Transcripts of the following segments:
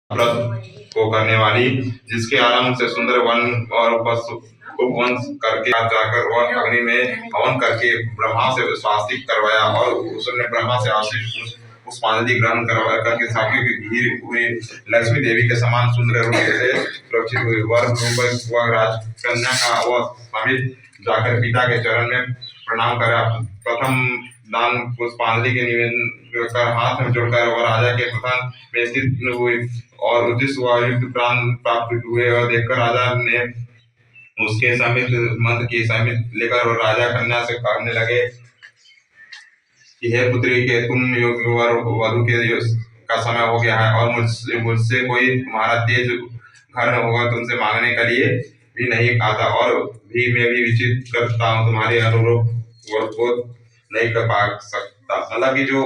व्रत को करने वाली, जिसके आरंभ से सुंदर वन और पशु उपवन करके जाकर वह अग्नि में हवन करके ब्रह्मा से स्वास्तिक करवाया और उसने ब्रह्मा से आशीष पुष्पांजलि ग्रहण करवा करके साथियों के घिरे हुए लक्ष्मी देवी के समान सुंदर रूप से सुरक्षित हुई। वर रूप वह राजकन्या का वह समित जाकर पिता के चरण में प्रणाम करा। प्रथम दान पुष्पांजलि के निवेदन कर हाथ में जोड़कर वह राजा के प्रधान में स्थित हुए और उद्देश्य हुआ युद्ध प्राण प्राप्त हुए और देखकर राजा ने उसके समित मंत्र की समित लेकर और राजा कन्या से कहने लगे कि हे पुत्री के तुम योग्य वर वधु के का समय हो गया है और मुझसे कोई तुम्हारा तेज घर में होगा, तुमसे मांगने के लिए भी नहीं आता और भी मैं भी विचित करता हूँ, तुम्हारे अनुरूप वर को नहीं कर पा सकता। मतलब कि जो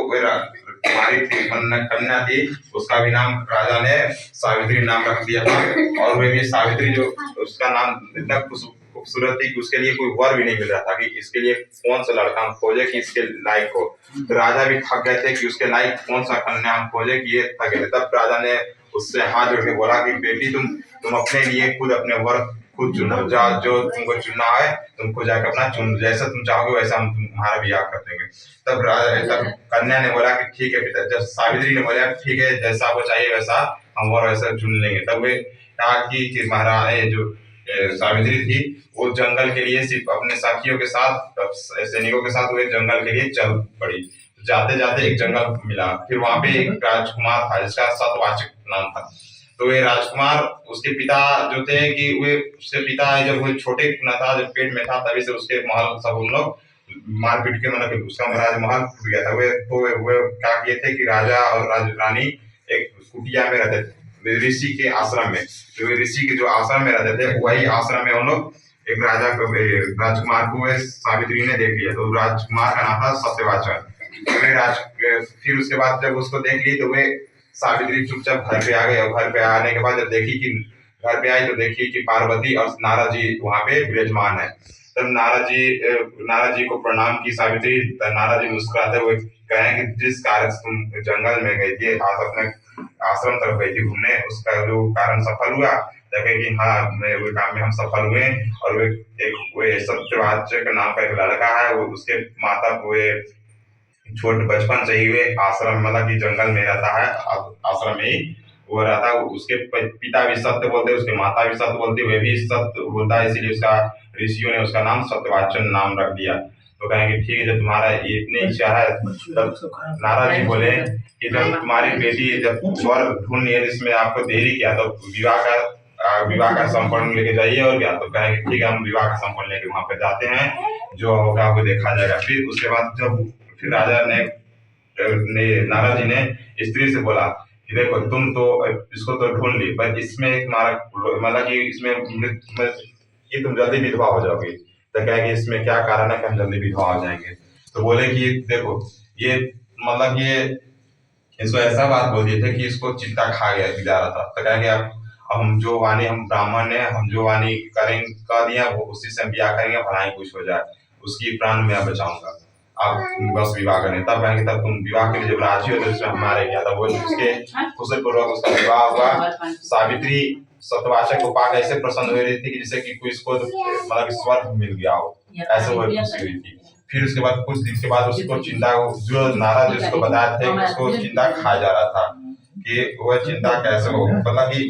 तुम्हारी कन्या थी उसका भी नाम राजा ने सावित्री नाम रख दिया था और वे भी सावित्री जो उसका नाम इतना खूबसूरत थी कि उसके लिए कोई वर भी नहीं मिल रहा था कि इसके लिए कौन सा लड़का हम खोजे कि इसके लायक हो। तो राजा भी थक गए थे कि उसके लायक कौन सा कन्या हम खोजे कि ये थक गए। तब राजा ने उससे हाथ जोड़ के बोला कि बेटी तुम अपने लिए खुद अपने वर खुद चुनो, जो तुमको चुनना है तुम खुद जाकर अपना चुन, जैसा तुम चाहोगे वैसा हम तुम्हारा ब्याह कर देंगे। तब कन्या ने बोला कि ठीक है पिता। जब सावित्री ने बोला ठीक है जैसा आपको चाहिए वैसा हम वर वैसा चुन लेंगे। तब वे कहा कि महाराज जो सावित्री थी वो जंगल के लिए सिर्फ अपने साथियों के साथ सैनिकों के साथ वे जंगल के लिए चल पड़ी। जाते जाते एक जंगल मिला, फिर वहां पे एक राजकुमार था जिसका सतवाचक नाम था। तो वे राजकुमार उसके पिता जो थे कि वे उसके पिता जब वो छोटे न था, जब पेट में था तभी से उसके महल सब उन लोग मार पीट के मतलब उसका राजमहल टूट गया था। वे क्या किए थे कि राजा और रानी एक कुटिया में रहते थे ऋषि के आश्रम में। तो वे ऋषि के जो आश्रम में रहते थे वही आश्रम में उन लोग एक राजकुमार को सावित्री ने देख लिया। तो राजकुमार का नाम था सत्यवाचन। फिर उसके बाद जब उसको देख ली तो वे सावित्री चुपचाप घर पे आ गए और घर पे आने के बाद जब देखी कि घर पे आई तो देखी कि पार्वती और नारद जी वहां पे विराजमान है। तब नारद जी को प्रणाम की सावित्री। नारद जी मुस्कुराते हुए कहें कि जिस कारण तुम जंगल में गई थी आज अपने आश्रम तरफ गई थी घूमने, उसका जो कारण सफल हुआ। देखे कि हाँ वो काम में हम सफल हुए और वे सत्यवाचक नाम का एक लड़का है, वो उसके माता को छोट बचपन से ही वे आश्रम मतलब कि जंगल में रहता है, आश्रम में ही वो रहता है। उसके पिता भी सत्य बोलते, उसके माता भी सत्य बोलती, वे भी सत्य बोलता है, इसीलिए उसका ऋषियों ने उसका नाम सत्यवाचन नाम रख दिया। तो कहेंगे ठीक है जब तुम्हारा इतनी इच्छा है तब नारद जी बोले कि जब तुम्हारी बेटी जब वर ढूंढ लिया जिसमें आपको देरी किया तो विवाह का संपन्न लेके जाइए और क्या। तो कहेंगे ठीक है हम विवाह का संपन्न लेके वहां पे जाते हैं, जो होगा वो देखा जाएगा। फिर उसके बाद जब फिर राजा ने नारद जी ने स्त्री से बोला कि देखो तुम तो इसको तो ढूंढ ली पर इसमें तुम्हारा मतलब कि इसमें ये तुम जल्दी विधवा हो जाओगे। तो कहेंगे इसमें क्या कारण है कि हम जल्दी विधवा हो जाएंगे। तो बोले कि देखो ये मतलब ये इसको ऐसा बात बोल दिए थे कि इसको चिंता खा गया जा रहा था। तो कहेंगे अब हम जो वाणी हम ब्राह्मण है हम जो वाणी करेंगे कह दिया वो उसी से ब्याह करेंगे, भलाई कुछ हो जाए उसकी प्राण मैं बचाऊंगा, आप बस विवाह करें। तब कहेंगे तब तुम विवाह के लिए जब राजी हो तो इसमें हमारे क्या था। वो उसके कुशल पूर्वक उसका विवाह हुआ। सावित्री सतवाचक को पाकर ऐसे प्रसन्न हो रही थी कि जैसे कि कोई इसको मतलब स्वर्ग मिल गया हो, ऐसे वो खुशी हुई थी। फिर उसके बाद कुछ दिन के बाद उसको चिंता जो नारद जिसको बताए थे उसको चिंता खा जा रहा था कि वह चिंता कैसे हो मतलब कि